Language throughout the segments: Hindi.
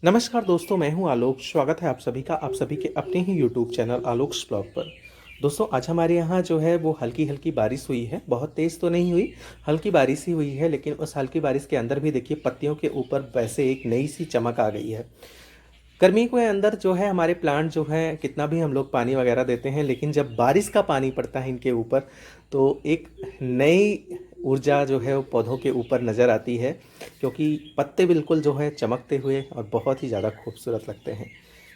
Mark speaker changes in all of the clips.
Speaker 1: नमस्कार दोस्तों, मैं हूं आलोक। स्वागत है आप सभी का आप सभी के अपने ही यूट्यूब चैनल आलोक्स ब्लॉग पर। दोस्तों, आज हमारे यहाँ जो है वो हल्की हल्की बारिश हुई है। बहुत तेज़ तो नहीं हुई, हल्की बारिश ही हुई है। लेकिन उस हल्की बारिश के अंदर भी देखिए पत्तियों के ऊपर वैसे एक नई सी चमक आ गई है। गर्मी के अंदर जो है हमारे प्लांट जो है कितना भी हम लोग पानी वगैरह देते हैं, लेकिन जब बारिश का पानी पड़ता है इनके ऊपर तो एक नई ऊर्जा जो है वो पौधों के ऊपर नज़र आती है। क्योंकि पत्ते बिल्कुल जो है चमकते हुए और बहुत ही ज़्यादा खूबसूरत लगते हैं।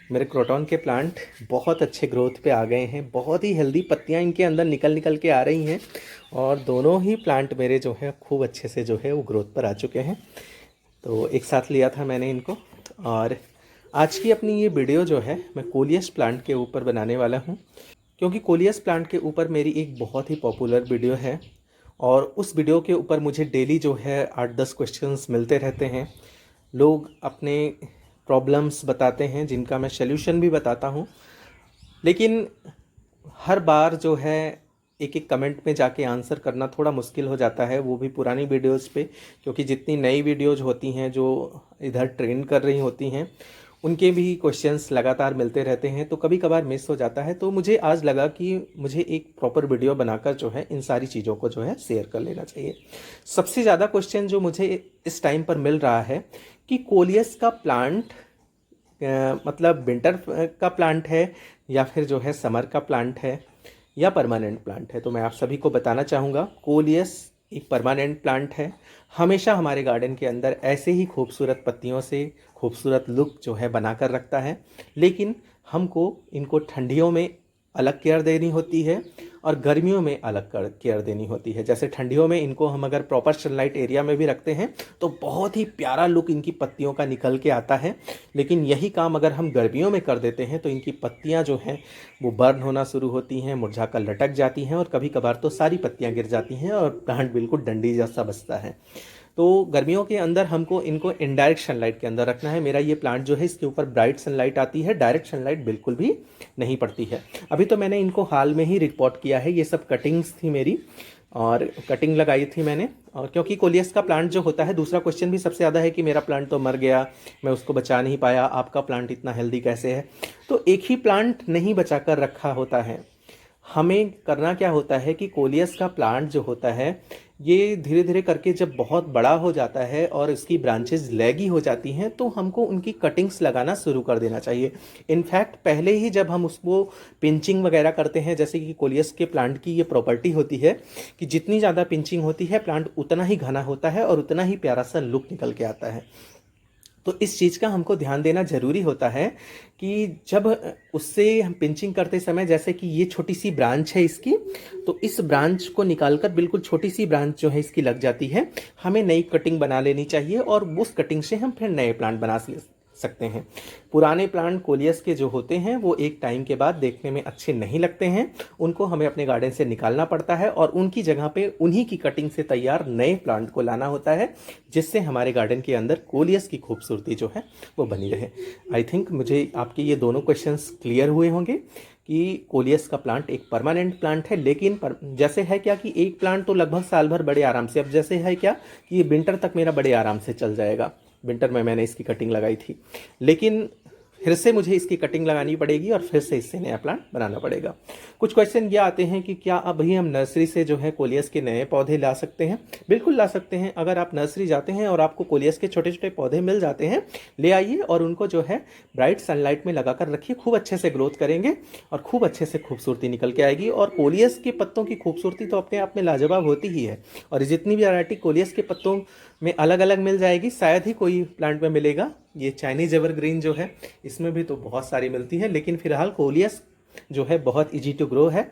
Speaker 1: मेरे क्रोटॉन के प्लांट बहुत अच्छे ग्रोथ पे आ गए हैं। बहुत ही हेल्दी पत्तियां इनके अंदर निकल निकल के आ रही हैं और दोनों ही प्लांट मेरे जो है खूब अच्छे से जो है वो ग्रोथ पर आ चुके हैं। तो एक साथ लिया था मैंने इनको। और आज की अपनी ये वीडियो जो है मैं कोलियस प्लांट के ऊपर बनाने वाला हूँ। क्योंकि कोलियस प्लांट के ऊपर मेरी एक बहुत ही पॉपुलर वीडियो है और उस वीडियो के ऊपर मुझे डेली जो है 8-10 क्वेश्चंस मिलते रहते हैं। लोग अपने प्रॉब्लम्स बताते हैं जिनका मैं सल्यूशन भी बताता हूँ। लेकिन हर बार जो है एक एक कमेंट में जाके आंसर करना थोड़ा मुश्किल हो जाता है, वो भी पुरानी वीडियोस पे। क्योंकि जितनी नई वीडियोज होती हैं जो इधर ट्रेंड कर रही होती हैं उनके भी क्वेश्चंस लगातार मिलते रहते हैं, तो कभी कभार मिस हो जाता है। तो मुझे आज लगा कि मुझे एक प्रॉपर वीडियो बनाकर जो है इन सारी चीज़ों को जो है शेयर कर लेना चाहिए। सबसे ज़्यादा क्वेश्चन जो मुझे इस टाइम पर मिल रहा है कि कोलियस का प्लांट मतलब विंटर का प्लांट है या फिर जो है समर का प्लांट है या परमानेंट प्लांट है। तो मैं आप सभी को बताना चाहूँगा, कोलियस एक परमानेंट प्लांट है। हमेशा हमारे गार्डन के अंदर ऐसे ही खूबसूरत पत्तियों से खूबसूरत लुक जो है बनाकर रखता है। लेकिन हमको इनको ठंडियों में अलग केयर देनी होती है और गर्मियों में अलग केयर देनी होती है। जैसे ठंडियों में इनको हम अगर प्रॉपर सनलाइट एरिया में भी रखते हैं तो बहुत ही प्यारा लुक इनकी पत्तियों का निकल के आता है। लेकिन यही काम अगर हम गर्मियों में कर देते हैं तो इनकी पत्तियां जो हैं वो बर्न होना शुरू होती हैं, मुरझा कर लटक जाती हैं और कभी कभार तो सारी पत्तियां गिर जाती हैं और प्लांट बिल्कुल डंडी जैसा बचता है। तो गर्मियों के अंदर हमको इनको इनडायरेक्ट सनलाइट के अंदर रखना है। मेरा ये प्लांट जो है इसके ऊपर ब्राइट सनलाइट आती है, डायरेक्ट सनलाइट बिल्कुल भी नहीं पड़ती है। अभी तो मैंने इनको हाल में ही रिपोर्ट किया है। ये सब कटिंग्स थी मेरी और कटिंग लगाई थी मैंने। और क्योंकि कोलियस का प्लांट जो होता है, दूसरा क्वेश्चन भी सबसे ज़्यादा है कि मेरा प्लांट तो मर गया, मैं उसको बचा नहीं पाया, आपका प्लांट इतना हेल्दी कैसे है। तो एक ही प्लांट नहीं बचा कर रखा होता है। हमें करना क्या होता है कि कोलियस का प्लांट जो होता है ये धीरे धीरे करके जब बहुत बड़ा हो जाता है और इसकी ब्रांचेस लैगी हो जाती हैं तो हमको उनकी कटिंग्स लगाना शुरू कर देना चाहिए। इनफैक्ट पहले ही जब हम उसको पिंचिंग वगैरह करते हैं, जैसे कि कोलियस के प्लांट की ये प्रॉपर्टी होती है कि जितनी ज़्यादा पिंचिंग होती है प्लांट उतना ही घना होता है और उतना ही प्यारा सा लुक निकल के आता है। तो इस चीज़ का हमको ध्यान देना ज़रूरी होता है कि जब उससे हम पिंचिंग करते समय, जैसे कि ये छोटी सी ब्रांच है इसकी, तो इस ब्रांच को निकालकर बिल्कुल छोटी सी ब्रांच जो है इसकी लग जाती है, हमें नई कटिंग बना लेनी चाहिए और उस कटिंग से हम फिर नए प्लांट बना सकते हैं। पुराने प्लांट कोलियस के जो होते हैं वो एक टाइम के बाद देखने में अच्छे नहीं लगते हैं, उनको हमें अपने गार्डन से निकालना पड़ता है और उनकी जगह पे उन्हीं की कटिंग से तैयार नए प्लांट को लाना होता है, जिससे हमारे गार्डन के अंदर कोलियस की खूबसूरती जो है वो बनी रहे। आई थिंक मुझे आपके ये दोनों क्वेश्चंस क्लियर हुए होंगे कि कोलियस का प्लांट एक परमानेंट प्लांट है। लेकिन जैसे है क्या कि एक प्लांट तो लगभग साल भर बड़े आराम से, अब जैसे है क्या कि ये विंटर तक मेरा बड़े आराम से चल जाएगा। विंटर में मैंने इसकी कटिंग लगाई थी, लेकिन फिर से मुझे इसकी कटिंग लगानी पड़ेगी और फिर से इससे नया प्लांट बनाना पड़ेगा। कुछ क्वेश्चन ये आते हैं कि क्या अभी हम नर्सरी से जो है कोलियस के नए पौधे ला सकते हैं? बिल्कुल ला सकते हैं। अगर आप नर्सरी जाते हैं और आपको कोलियस के छोटे छोटे पौधे मिल जाते हैं, ले आइए और उनको जो है ब्राइट सनलाइट में लगाकर रखिए। खूब अच्छे से ग्रोथ करेंगे और खूब अच्छे से खूबसूरती निकल के आएगी। और कोलियस के पत्तों की खूबसूरती तो अपने आप में लाजवाब होती ही है। और जितनी भी वैरायटी कोलियस के पत्तों में अलग अलग मिल जाएगी, शायद ही कोई प्लांट में मिलेगा। ये चाइनीज एवरग्रीन जो है इसमें भी तो बहुत सारी मिलती है, लेकिन फिलहाल कोलियस जो है बहुत इजी टू ग्रो है।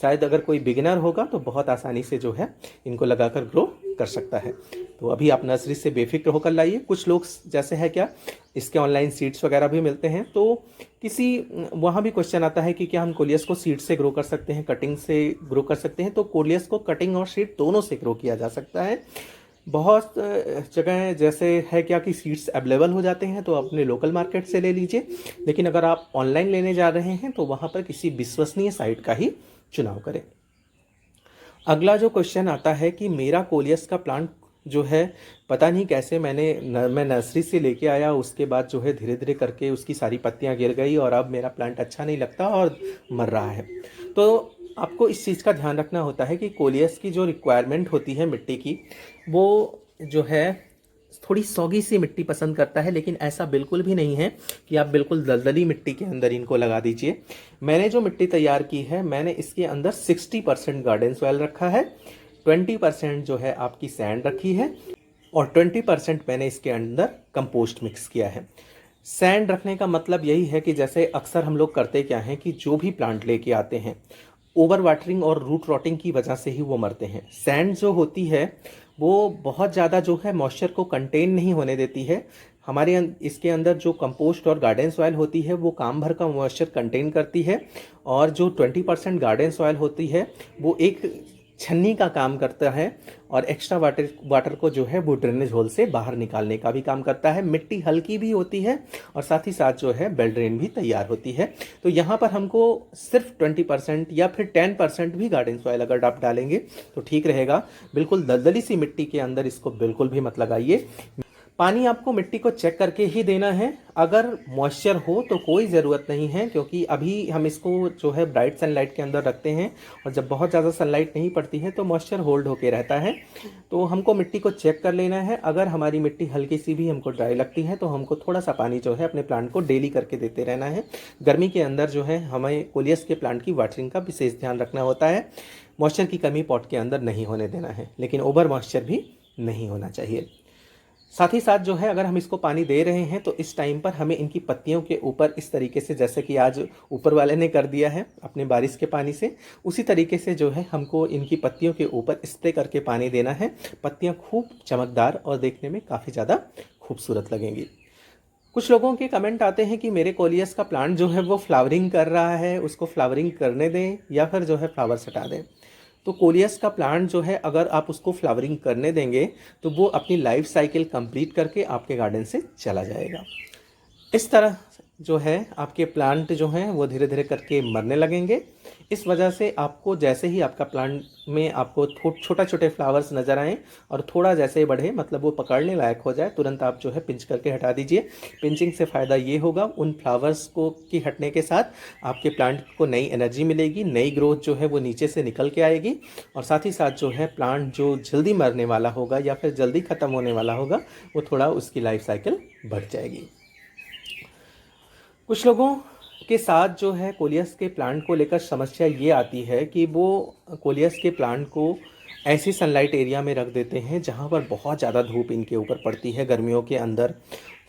Speaker 1: शायद अगर कोई बिगिनर होगा तो बहुत आसानी से जो है इनको लगाकर ग्रो कर सकता है। तो अभी आप नर्सरी से बेफिक्र होकर लाइए। कुछ लोग जैसे है क्या, इसके ऑनलाइन सीड्स वगैरह भी मिलते हैं, तो किसी वहाँ भी क्वेश्चन आता है कि क्या हम कोलियस को सीड से ग्रो कर सकते हैं, कटिंग से ग्रो कर सकते हैं? तो कोलियस को कटिंग और सीड दोनों से ग्रो किया जा सकता है। बहुत जगह जैसे है क्या कि सीड्स अवेलेबल हो जाते हैं, तो अपने लोकल मार्केट से ले लीजिए। लेकिन अगर आप ऑनलाइन लेने जा रहे हैं तो वहाँ पर किसी विश्वसनीय साइट का ही चुनाव करें। अगला जो क्वेश्चन आता है कि मेरा कोलियस का प्लांट जो है पता नहीं कैसे मैं नर्सरी से लेके आया, उसके बाद जो है धीरे धीरे करके उसकी सारी पत्तियां गिर गई और अब मेरा प्लांट अच्छा नहीं लगता और मर रहा है। तो आपको इस चीज़ का ध्यान रखना होता है कि कोलियस की जो रिक्वायरमेंट होती है मिट्टी की, वो जो है थोड़ी सौगी सी मिट्टी पसंद करता है, लेकिन ऐसा बिल्कुल भी नहीं है कि आप बिल्कुल दलदली मिट्टी के अंदर इनको लगा दीजिए। मैंने जो मिट्टी तैयार की है, मैंने इसके अंदर 60% गार्डन सॉइल रखा है, 20% जो है आपकी सैंड रखी है और 20% मैंने इसके अंदर कंपोस्ट मिक्स किया है। सैंड रखने का मतलब यही है कि जैसे अक्सर हम लोग करते क्या हैं कि जो भी प्लांट लेके आते हैं, ओवर वाटरिंग और रूट रॉटिंग की वजह से ही वो मरते हैं। सैंड जो होती है वो बहुत ज़्यादा जो है मॉइस्चर को कंटेन नहीं होने देती है। इसके अंदर जो कंपोस्ट और गार्डन सॉइल होती है वो काम भर का मॉइस्चर कंटेन करती है, और जो 20% गार्डन सॉइल होती है वो एक छन्नी का काम करता है और एक्स्ट्रा वाटर को जो है वो ड्रेनेज होल से बाहर निकालने का भी काम करता है। मिट्टी हल्की भी होती है और साथ ही साथ जो है बेल ड्रेन भी तैयार होती है। तो यहाँ पर हमको सिर्फ 20% या फिर 10% भी गार्डन सॉइल अगर आप डालेंगे तो ठीक रहेगा। बिल्कुल दलदली सी मिट्टी के अंदर इसको बिल्कुल भी मत लगाइए। पानी आपको मिट्टी को चेक करके ही देना है। अगर मॉइस्चर हो तो कोई ज़रूरत नहीं है, क्योंकि अभी हम इसको जो है ब्राइट सनलाइट के अंदर रखते हैं और जब बहुत ज़्यादा सनलाइट नहीं पड़ती है तो मॉइस्चर होल्ड होके रहता है। तो हमको मिट्टी को चेक कर लेना है। अगर हमारी मिट्टी हल्की सी भी हमको ड्राई लगती है तो हमको थोड़ा सा पानी जो है अपने प्लांट को डेली करके देते रहना है। गर्मी के अंदर जो है हमें कोलियस के प्लांट की वाटरिंग का विशेष ध्यान रखना होता है। मॉइस्चर की कमी पॉट के अंदर नहीं होने देना है, लेकिन ओवर मॉइस्चर भी नहीं होना चाहिए। साथ ही साथ जो है अगर हम इसको पानी दे रहे हैं तो इस टाइम पर हमें इनकी पत्तियों के ऊपर इस तरीके से, जैसे कि आज ऊपर वाले ने कर दिया है अपने बारिश के पानी से, उसी तरीके से जो है हमको इनकी पत्तियों के ऊपर स्प्रे करके पानी देना है। पत्तियां खूब चमकदार और देखने में काफ़ी ज़्यादा खूबसूरत लगेंगी। कुछ लोगों के कमेंट आते हैं कि मेरे कोलियस का प्लांट जो है वो फ्लावरिंग कर रहा है, उसको फ्लावरिंग करने दें या फिर जो है फ्लावर्स हटा दें। तो कोलियस का प्लांट जो है अगर आप उसको फ्लावरिंग करने देंगे तो वो अपनी लाइफ साइकिल कंप्लीट करके आपके गार्डन से चला जाएगा। इस तरह जो है आपके प्लांट जो हैं वो धीरे धीरे करके मरने लगेंगे। इस वजह से आपको जैसे ही आपका प्लांट में आपको छोटा छोटे फ्लावर्स नज़र आएँ और थोड़ा जैसे बढ़े, मतलब वो पकड़ने लायक हो जाए, तुरंत आप जो है पिंच करके हटा दीजिए। पिंचिंग से फ़ायदा ये होगा, उन फ्लावर्स को की हटने के साथ आपके प्लांट को नई एनर्जी मिलेगी, नई ग्रोथ जो है वो नीचे से निकल के आएगी और साथ ही साथ जो है प्लांट जो जल्दी मरने वाला होगा या फिर जल्दी ख़त्म होने वाला होगा वो थोड़ा उसकी लाइफ साइकिल बढ़ जाएगी। कुछ लोगों के साथ जो है कोलियस के प्लांट को लेकर समस्या ये आती है कि वो कोलियस के प्लांट को ऐसी सनलाइट एरिया में रख देते हैं जहाँ पर बहुत ज़्यादा धूप इनके ऊपर पड़ती है। गर्मियों के अंदर,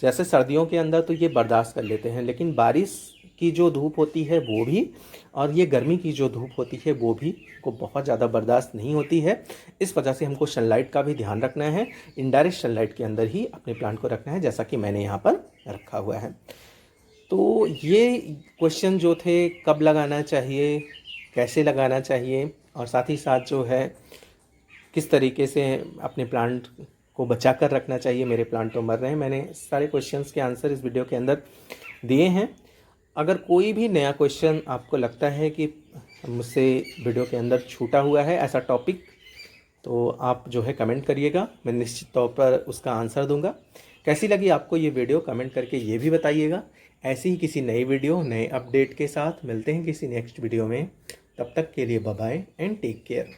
Speaker 1: जैसे सर्दियों के अंदर तो ये बर्दाश्त कर लेते हैं, लेकिन बारिश की जो धूप होती है वो भी और ये गर्मी की जो धूप होती है वो भी को बहुत ज़्यादा बर्दाश्त नहीं होती है। इस वजह से हमको सनलाइट का भी ध्यान रखना है। इनडायरेक्ट सनलाइट के अंदर ही अपने प्लांट को रखना है, जैसा कि मैंने यहाँ पर रखा हुआ है। तो ये क्वेश्चन जो थे, कब लगाना चाहिए, कैसे लगाना चाहिए और साथ ही साथ जो है किस तरीके से अपने प्लांट को बचा कर रखना चाहिए, मेरे प्लांट तो मर रहे हैं, मैंने सारे क्वेश्चंस के आंसर इस वीडियो के अंदर दिए हैं। अगर कोई भी नया क्वेश्चन आपको लगता है कि मुझसे वीडियो के अंदर छूटा हुआ है ऐसा टॉपिक, तो आप जो है कमेंट करिएगा, मैं निश्चित तौर पर उसका आंसर दूंगा। कैसी लगी आपको ये वीडियो कमेंट करके ये भी बताइएगा। ऐसी ही किसी नई वीडियो, नए अपडेट के साथ मिलते हैं किसी नेक्स्ट वीडियो में। तब तक के लिए bye bye and take care.